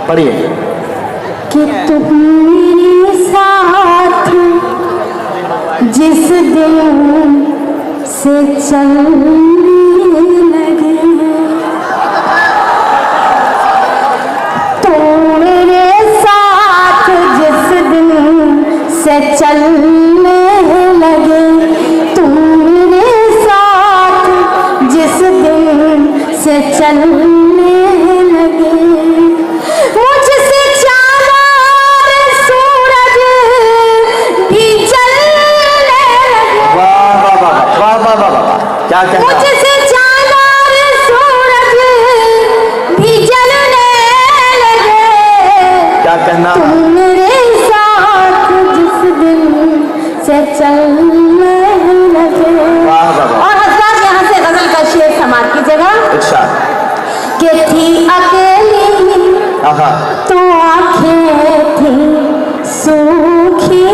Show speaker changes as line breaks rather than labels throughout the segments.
पढ़िए।
कि तुम मेरे साथ जिस दिन से चलने लगे, तुम मेरे साथ जिस दिन से चलने लगे, तुम मेरे साथ जिस दिन से चलने लगे, मुझसे चांद सूरज भी जलने लगे।
वाह वाह वाह वाह वाह वाह वाह, क्या कहना।
मुझसे चांद सूरज भी जलने लगे,
क्या कहना।
तुम मेरे साथ जिस दिन से चलने लगे।
वाह वाह वाह।
और हजरत यहाँ से गजल का शेर समाप्त कीजिएगा।
इरशाद।
कि थी अकेली
आहा,
तो आंखें थी सूखी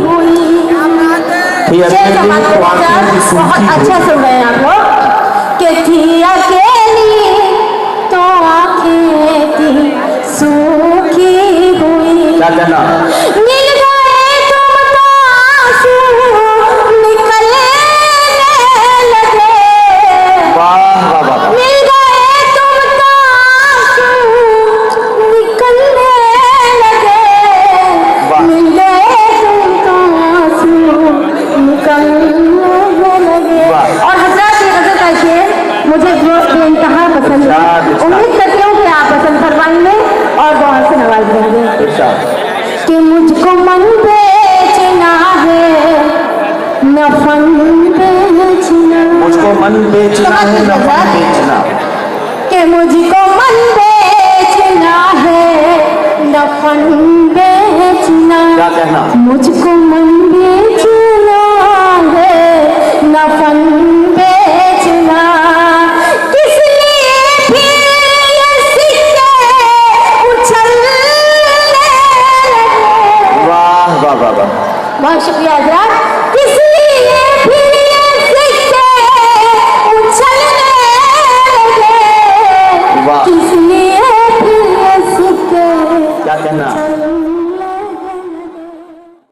हुई।
थी
शेर समाप्त
अकेली तो आंखें थी सूखी
बहुत
हुई।
अच्छा सुन रहे हैं आप लोग। कि थी अकेली तो आंखें थी सूखी हुई।
क्या कहना।
मिल गए तुम तो आंसू निकलने लगे।
वाह वाह वाह।
मिल गए तुम तो आंसू निकलने लगे।
वाह।
मिल गए तुम तो आंसू निकलने लगे।
वाह।
और हजरत ये गजल का शेर मुझे बेइंतहा पसंद है।
इरशाद।
उम्मीद करती हूँ कि आप पसंद फरमाएंगे और बहुत से नवाज देंगे।
इरशाद।
कि मुझको मन बेचना है न फन बेचना।
मुझको मन बेचना है न फन बेचना।
कि मुझको मन बेचना है न फन बेचना।
क्या कहना।
मुझको मन बेचना है न फन बेचना। किस लिए फिर ये सिक्के उछलने लगे।
वाह वाह वाह वाह।
बहुत शुक्रिया हजरात।